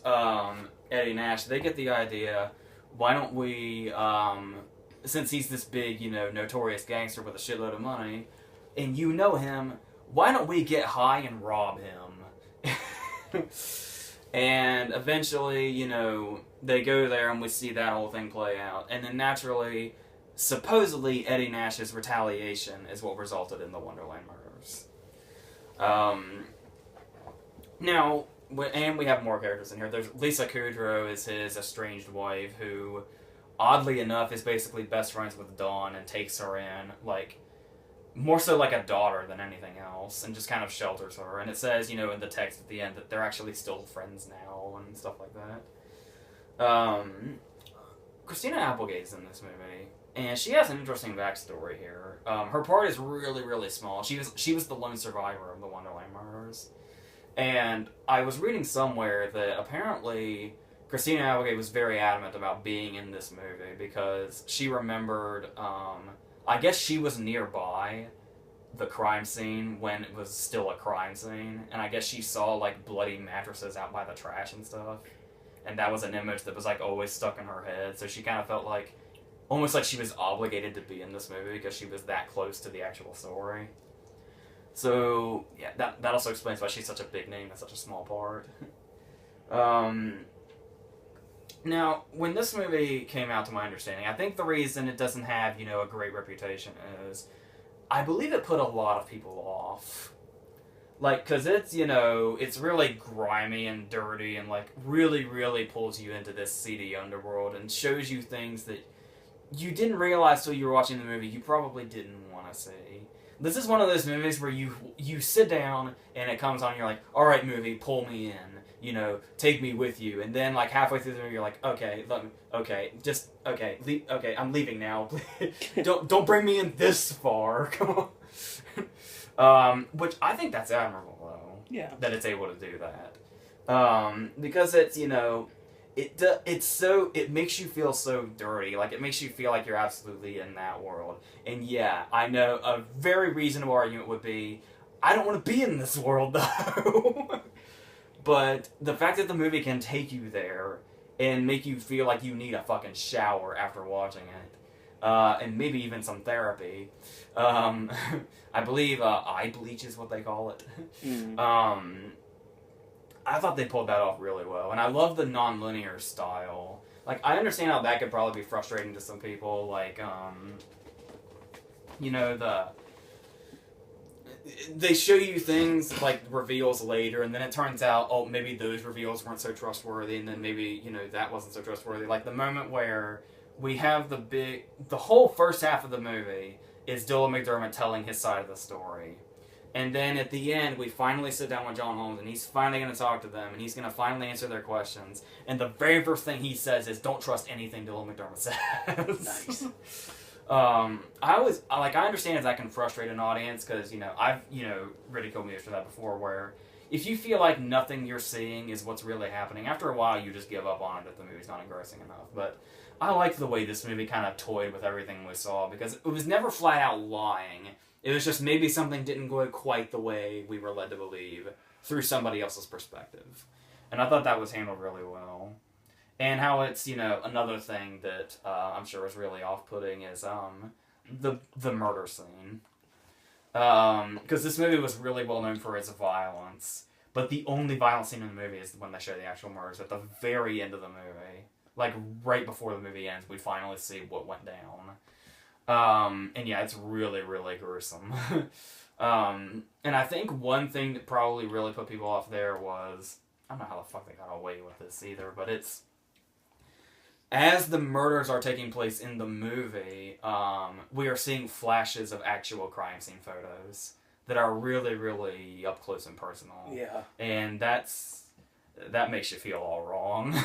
Eddie Nash, they get the idea, why don't we, since he's this big, notorious gangster with a shitload of money, and him, why don't we get high and rob him? And eventually, you know, they go there and we see that whole thing play out. And then naturally, supposedly, Eddie Nash's retaliation is what resulted in the Wonderland murders. Now, and we have more characters in here. There's Lisa Kudrow is his estranged wife, who, oddly enough, is basically best friends with Dawn and takes her in, like, more so like a daughter than anything else, and just kind of shelters her. And it says, you know, in the text at the end that they're actually still friends now and stuff like that. Christina Applegate's in this movie, and she has an interesting backstory here. Her part is really, really small. She was the lone survivor of the Wonderland murders. And I was reading somewhere that apparently Christina Applegate was very adamant about being in this movie because she remembered, I guess she was nearby the crime scene when it was still a crime scene, and I guess she saw, like, bloody mattresses out by the trash and stuff, and that was an image that was, like, always stuck in her head, so she kind of felt like, almost like she was obligated to be in this movie because she was that close to the actual story. So, yeah, that also explains why she's such a big name and such a small part. Now, when this movie came out, to my understanding, I think the reason it doesn't have, you know, a great reputation is, I believe it put a lot of people off. Like, because it's, you know, it's really grimy and dirty and, like, really, really pulls you into this seedy underworld and shows you things that you didn't realize till you were watching the movie you probably didn't want to see. This is one of those movies where you sit down and it comes on and you're like, alright movie, pull me in. You know, take me with you. And then, like, halfway through the movie, you're like, okay, I'm leaving now. don't bring me in this far. Come on. Which I think that's admirable, though. Yeah. That it's able to do that. Because it's, you know, it makes you feel so dirty. Like, it makes you feel like you're absolutely in that world. And yeah, I know a very reasonable argument would be, I don't want to be in this world, though. But the fact that the movie can take you there and make you feel like you need a fucking shower after watching it, and maybe even some therapy, I believe eye bleach is what they call it. I thought they pulled that off really well, and I love the non-linear style. Like, I understand how that could probably be frustrating to some people, like, you know, they show you things, like, reveals later, and then it turns out, oh, maybe those reveals weren't so trustworthy, and then maybe, you know, that wasn't so trustworthy. Like, the moment where we have the whole first half of the movie is Dylan McDermott telling his side of the story. And then at the end, we finally sit down with John Holmes, and he's finally going to talk to them, and he's going to finally answer their questions. And the very first thing he says is, don't trust anything Dylan McDermott says. Nice. I understand that can frustrate an audience, because, you know, I've, you know, ridiculed movies for that before, where if you feel like nothing you're seeing is what's really happening, after a while you just give up on it if the movie's not engrossing enough. But I liked the way this movie kind of toyed with everything we saw, because it was never flat out lying. It was just maybe something didn't go quite the way we were led to believe through somebody else's perspective. And I thought that was handled really well. And how it's, you know, another thing that I'm sure is really off-putting is the murder scene. Because this movie was really well known for its violence. But the only violent scene in the movie is when they show the actual murders at the very end of the movie. Like, right before the movie ends, we finally see what went down. And yeah, it's really, really gruesome. And I think one thing that probably really put people off there was, I don't know how the fuck they got away with this either, but it's, as the murders are taking place in the movie, we are seeing flashes of actual crime scene photos that are really, really up close and personal. Yeah. And that makes you feel all wrong.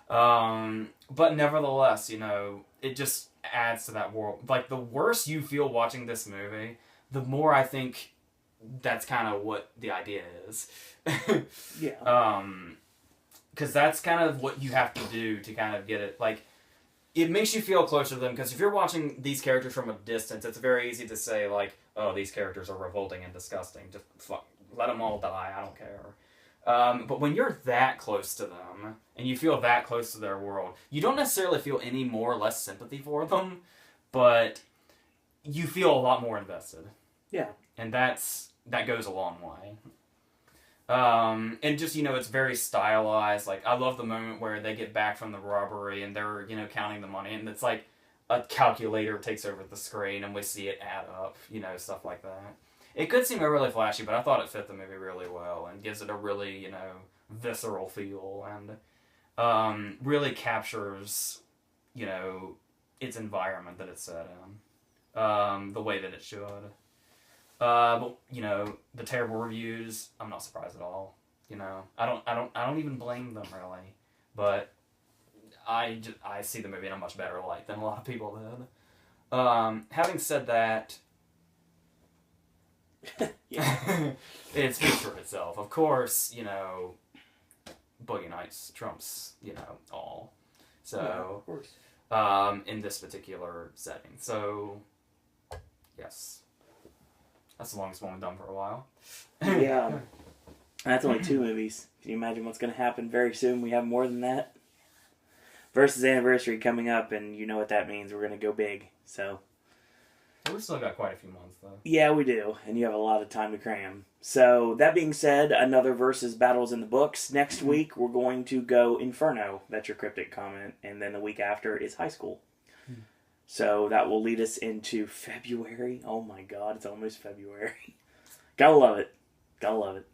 But nevertheless, you know, it just adds to that world. Like, the worse you feel watching this movie, the more I think that's kind of what the idea is. Yeah. Because that's kind of what you have to do to kind of get it. Like, it makes you feel closer to them, because if you're watching these characters from a distance, it's very easy to say, like, oh, these characters are revolting and disgusting. Just fuck, let them all die, I don't care. But when you're that close to them, and you feel that close to their world, you don't necessarily feel any more or less sympathy for them, but you feel a lot more invested. Yeah. And that goes a long way. And just, it's very stylized. Like, I love the moment where they get back from the robbery and they're, counting the money, and it's like a calculator takes over the screen and we see it add up, stuff like that. It could seem really flashy, but I thought it fit the movie really well and gives it a really, visceral feel and really captures, its environment that it's set in the way that it should. But the terrible reviews, I'm not surprised at all. I don't even blame them really. But I see the movie in a much better light than a lot of people did. Having said that, it speaks for itself. Of course, Boogie Nights trumps all. So of course. In this particular setting, so yes. That's the longest one we've done for a while. Yeah. That's only 2 movies. Can you imagine what's going to happen very soon? We have more than that. Versus anniversary coming up, and you know what that means. We're going to go big. So. We've still got quite a few months, though. Yeah, we do. And you have a lot of time to cram. So, that being said, another Versus Battles in the books. Next week, we're going to go Inferno. That's your cryptic comment. And then the week after is High School. So that will lead us into February. Oh my God, it's almost February. Gotta love it. Gotta love it.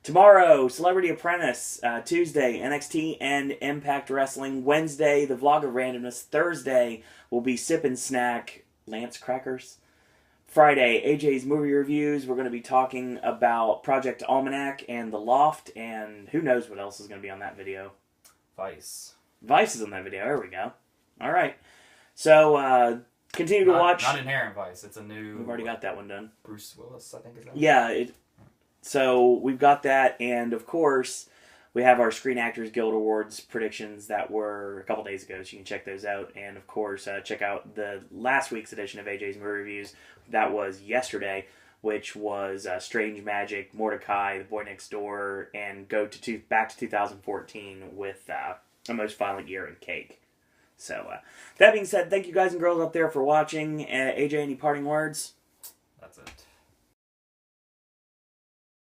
Tomorrow, Celebrity Apprentice. Tuesday, NXT and Impact Wrestling. Wednesday, the Vlog of Randomness. Thursday will be Sip and Snack, Lance Crackers. Friday, AJ's Movie Reviews. We're going to be talking about Project Almanac and The Loft. And who knows what else is going to be on that video. Vice. Vice is on that video. There we go. All right. So, continue to watch. Not Inherent Vice. It's a new. We've already got that one done. Bruce Willis, I think is that. Yeah. So we've got that, and of course, we have our Screen Actors Guild Awards predictions that were a couple days ago, so you can check those out. And of course, check out the last week's edition of AJ's Movie Reviews. That was yesterday, which was Strange Magic, Mordecai, The Boy Next Door, and go to back to 2014 with A Most Violent Year and Cake. So, that being said, thank you guys and girls up there for watching. AJ, any parting words? That's it.